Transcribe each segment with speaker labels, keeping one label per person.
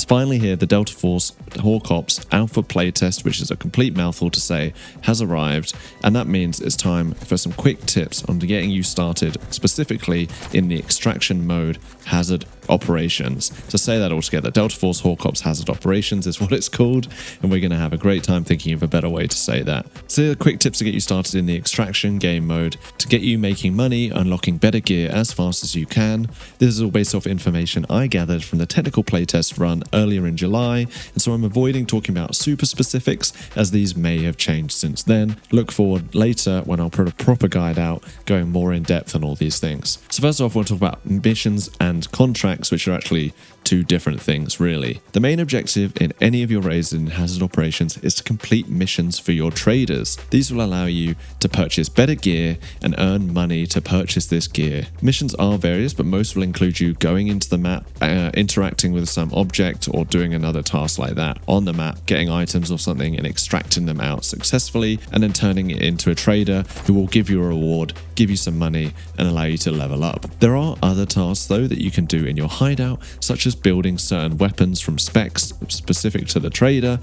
Speaker 1: Finally here, the Delta Force Haavk Ops Alpha playtest, which is a complete mouthful to say, has arrived, and that means it's time for some quick tips on getting you started, specifically in the extraction mode hazard operations. To say that all together, Delta Force Haavk Ops hazard operations is what it's called, and we're going to have a great time thinking of a better way to say that. So here are quick tips to get you started in the extraction game mode, to get you making money, unlocking better gear as fast as you can. This is all based off information I gathered from the technical playtest run earlier in July, and so I'm avoiding talking about super specifics as these may have changed since then. Look forward later when I'll put a proper guide out going more in depth on all these things. So first off, we'll talk about missions and contracts, which are actually two different things really. The main objective in any of your raids in hazard operations is to complete missions for your traders. These will allow you to purchase better gear and earn money to purchase this gear. Missions are various, but most will include you going into the map, interacting with some object or doing another task like that on the map, getting items or something and extracting them out successfully, and then turning it into a trader who will give you a reward, give you some money, and allow you to level up. There are other tasks though that you can do in your hideout, such as building certain weapons from specs specific to the trader.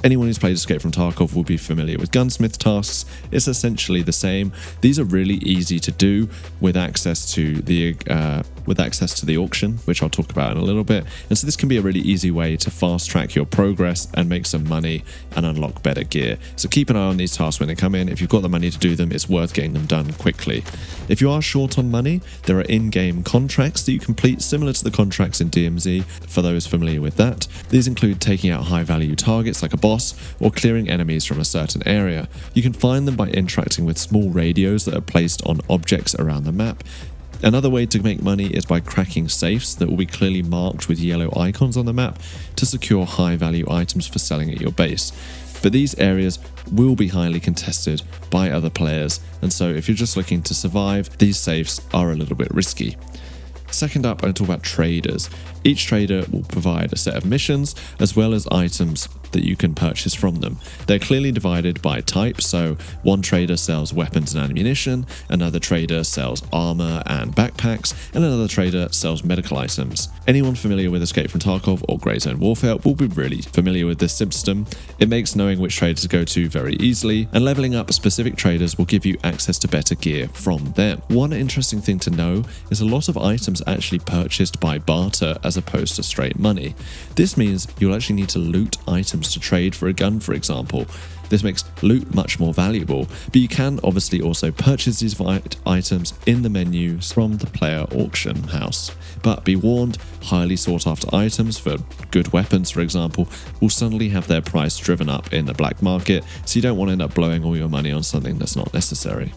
Speaker 1: Anyone who's played Escape from Tarkov will be familiar with gunsmith tasks. It's essentially the same. These are really easy to do with access to the auction, which I'll talk about in a little bit. And so this can be a really easy way to fast track your progress and make some money and unlock better gear. So keep an eye on these tasks when they come in. If you've got the money to do them, it's worth getting them done quickly. If you are short on money, there are in-game contracts that you complete similar to the contracts in DMZ for those familiar with that. These include taking out high-value targets like a boss or clearing enemies from a certain area. You can find them by interacting with small radios that are placed on objects around the map. Another way to make money is by cracking safes that will be clearly marked with yellow icons on the map to secure high-value items for selling at your base. But these areas will be highly contested by other players, and so if you're just looking to survive, these safes are a little bit risky. Second up, I'm going to talk about traders. Each trader will provide a set of missions as well as items that you can purchase from them. They're clearly divided by type, so one trader sells weapons and ammunition, another trader sells armor and backpacks, and another trader sells medical items. Anyone familiar with Escape from Tarkov or Grey Zone Warfare will be really familiar with this system. It makes knowing which trader to go to very easily, and leveling up specific traders will give you access to better gear from them. One interesting thing to know is a lot of items actually purchased by barter as opposed to straight money. This means you'll actually need to loot items to trade for a gun, for example. This makes loot much more valuable, but you can obviously also purchase these items in the menus from the player auction house. But be warned, highly sought after items for good weapons, for example, will suddenly have their price driven up in the black market, so you don't want to end up blowing all your money on something that's not necessary.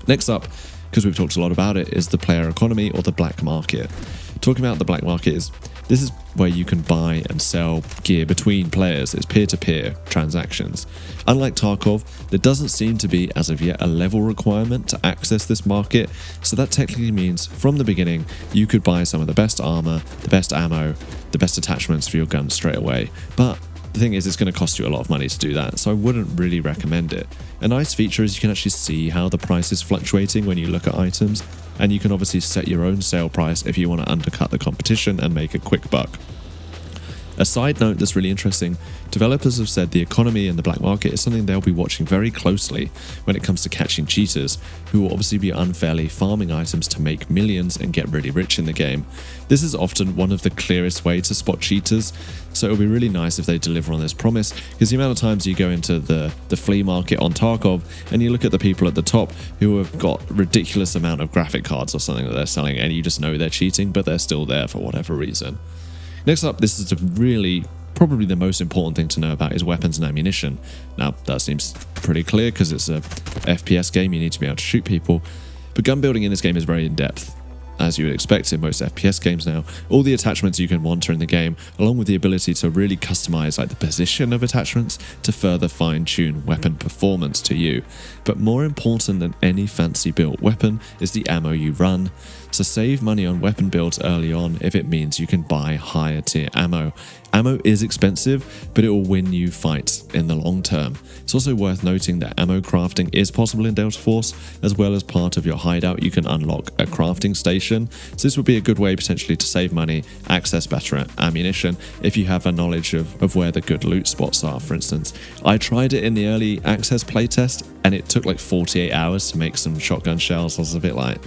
Speaker 1: Next up, because we've talked a lot about it, is the player economy or the black market. Talking about the black market this is where you can buy and sell gear between players. It's peer-to-peer transactions. Unlike Tarkov, there doesn't seem to be as of yet a level requirement to access this market, so that technically means from the beginning you could buy some of the best armor, the best ammo, the best attachments for your gun straight away. But the thing is, it's going to cost you a lot of money to do that, so I wouldn't really recommend it. A nice feature is you can actually see how the price is fluctuating when you look at items, and you can obviously set your own sale price if you want to undercut the competition and make a quick buck. A side note that's really interesting, developers have said the economy in the black market is something they'll be watching very closely when it comes to catching cheaters, who will obviously be unfairly farming items to make millions and get really rich in the game. This is often one of the clearest ways to spot cheaters, so it'll be really nice if they deliver on this promise, because the amount of times you go into the flea market on Tarkov and you look at the people at the top who have got ridiculous amount of graphic cards or something that they're selling, and you just know they're cheating, but they're still there for whatever reason. Next up, this is probably the most important thing to know about is weapons and ammunition. Now, that seems pretty clear because it's a FPS game, you need to be able to shoot people, but gun building in this game is very in-depth. As you would expect in most FPS games now, all the attachments you can want are in the game, along with the ability to really customize the position of attachments to further fine-tune weapon performance to you. But more important than any fancy built weapon is the ammo you run. So So save money on weapon builds early on if it means you can buy higher tier ammo. Ammo is expensive, but it will win you fights in the long term. It's also worth noting that ammo crafting is possible in Delta Force, as well as part of your hideout you can unlock a crafting station. So this would be a good way potentially to save money, access better ammunition if you have a knowledge of where the good loot spots are, for instance. I tried it in the early access playtest and it took like 48 hours to make some shotgun shells. I was a bit like,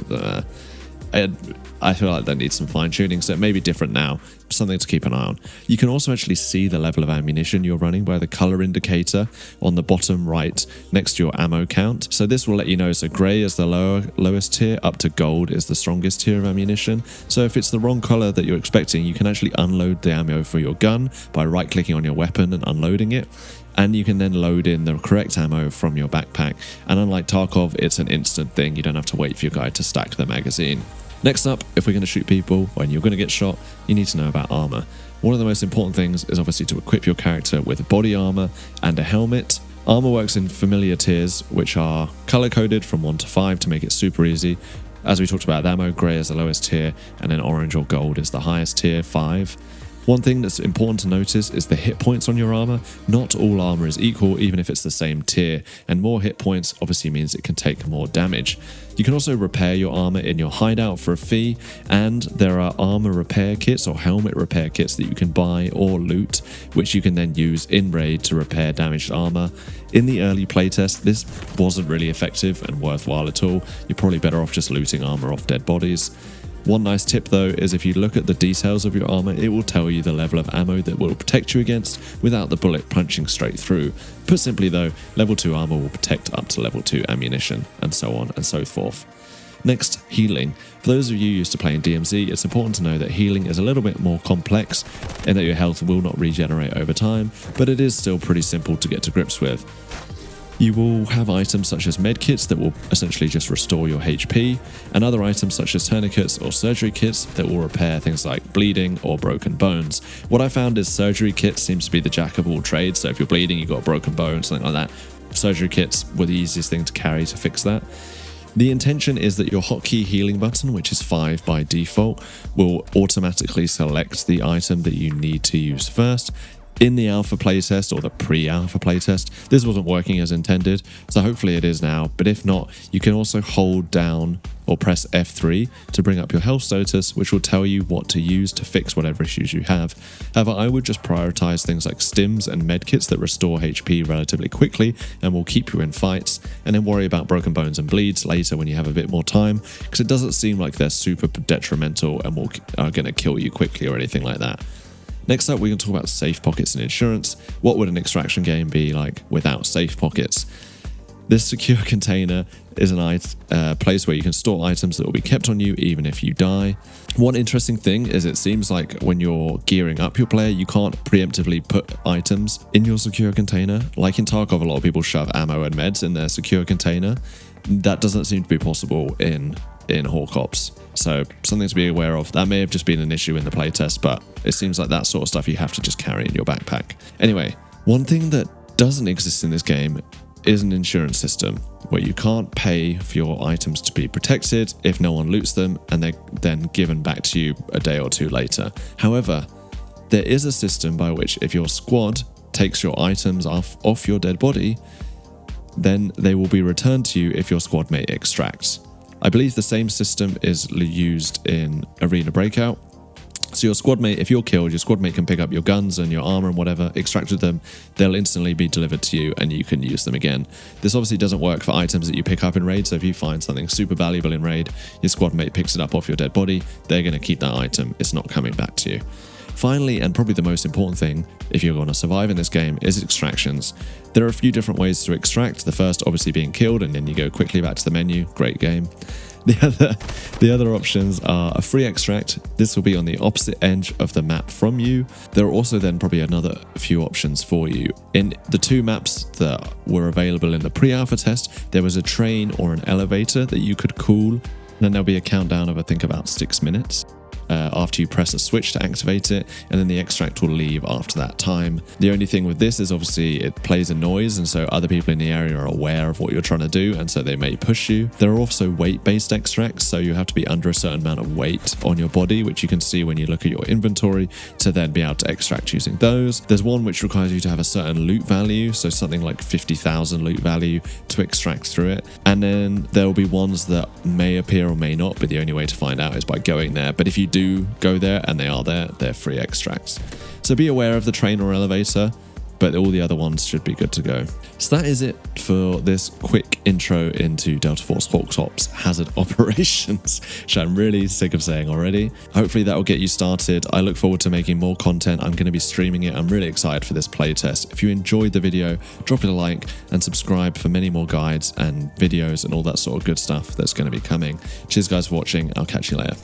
Speaker 1: I feel like that needs some fine tuning, so it may be different now. Something to keep an eye on. You can also actually see the level of ammunition you're running by the color indicator on the bottom right next to your ammo count. So this will let you know, so gray is the lowest tier, up to gold is the strongest tier of ammunition. So if it's the wrong color that you're expecting, you can actually unload the ammo for your gun by right clicking on your weapon and unloading it. And you can then load in the correct ammo from your backpack. And unlike Tarkov, it's an instant thing. You don't have to wait for your guy to stack the magazine. Next up, if we're going to shoot people when you're going to get shot, you need to know about armor. One of the most important things is obviously to equip your character with body armor and a helmet. Armor works in familiar tiers, which are color-coded from 1 to 5 to make it super easy. As we talked about, ammo, grey is the lowest tier, and then orange or gold is the highest tier, 5. One thing that's important to notice is the hit points on your armor. Not all armor is equal, even if it's the same tier, and more hit points obviously means it can take more damage. You can also repair your armor in your hideout for a fee, and there are armor repair kits or helmet repair kits that you can buy or loot, which you can then use in raid to repair damaged armor. In the early playtest, this wasn't really effective and worthwhile at all. You're probably better off just looting armor off dead bodies. One nice tip though is if you look at the details of your armor, it will tell you the level of ammo that will protect you against without the bullet punching straight through. Put simply though, level 2 armor will protect up to level 2 ammunition, and so on and so forth. Next, healing. For those of you used to playing DMZ, it's important to know that healing is a little bit more complex and that your health will not regenerate over time, but it is still pretty simple to get to grips with. You will have items such as medkits that will essentially just restore your HP, and other items such as tourniquets or surgery kits that will repair things like bleeding or broken bones. What I found is surgery kits seems to be the jack of all trades, so if you're bleeding, you've got a broken bone, something like that. Surgery kits were the easiest thing to carry to fix that. The intention is that your hotkey healing button, which is 5 by default, will automatically select the item that you need to use first. In the alpha playtest or the pre-alpha playtest, this wasn't working as intended, so hopefully it is now, but if not, you can also hold down or press F3 to bring up your health status, which will tell you what to use to fix whatever issues you have. However, I would just prioritize things like stims and medkits that restore HP relatively quickly and will keep you in fights, and then worry about broken bones and bleeds later when you have a bit more time, because it doesn't seem like they're super detrimental and are going to kill you quickly or anything like that. Next up, we're going to talk about safe pockets and insurance. What would an extraction game be like without safe pockets? This secure container is a place where you can store items that will be kept on you even if you die. One interesting thing is it seems like when you're gearing up your player, you can't preemptively put items in your secure container. Like in Tarkov, a lot of people shove ammo and meds in their secure container. That doesn't seem to be possible in Haavk Ops. So something to be aware of. That may have just been an issue in the playtest, but it seems like that sort of stuff you have to just carry in your backpack. Anyway, one thing that doesn't exist in this game is an insurance system where you can't pay for your items to be protected if no one loots them and they're then given back to you a day or two later. However, there is a system by which if your squad takes your items off your dead body, then they will be returned to you if your squad mate extracts. I believe the same system is used in Arena Breakout. So your squad mate, if you're killed, your squad mate can pick up your guns and your armor and whatever, extract with them, they'll instantly be delivered to you and you can use them again. This obviously doesn't work for items that you pick up in raid, so if you find something super valuable in raid, your squad mate picks it up off your dead body, they're going to keep that item, it's not coming back to you. Finally, and probably the most important thing, if you're going to survive in this game, is extractions. There are a few different ways to extract, the first obviously being killed and then you go quickly back to the menu, great game. The other options are a free extract. This will be on the opposite edge of the map from you. There are also then probably another few options for you. In the 2 maps that were available in the pre-alpha test, there was a train or an elevator that you could cool. Then there'll be a countdown of I think about 6 minutes. after you press a switch to activate it, and then the extract will leave after that time. The only thing with this is obviously it plays a noise, and so other people in the area are aware of what you're trying to do, and so they may push you. There are also weight-based extracts, so you have to be under a certain amount of weight on your body, which you can see when you look at your inventory, to then be able to extract using those. There's one which requires you to have a certain loot value, so something like 50,000 loot value to extract through it. And then there will be ones that may appear or may not, but the only way to find out is by going there. But if you do go there and they are there, they're free extracts. So be aware of the train or elevator, but all the other ones should be good to go. So that is it for this quick intro into Delta Force Haavk Top's hazard operations, which I'm really sick of saying already. Hopefully that will get you started. I look forward to making more content. I'm going to be streaming it. I'm really excited for this playtest. If you enjoyed the video, drop it a like and subscribe for many more guides and videos and all that sort of good stuff that's going to be coming. Cheers guys for watching. I'll catch you later.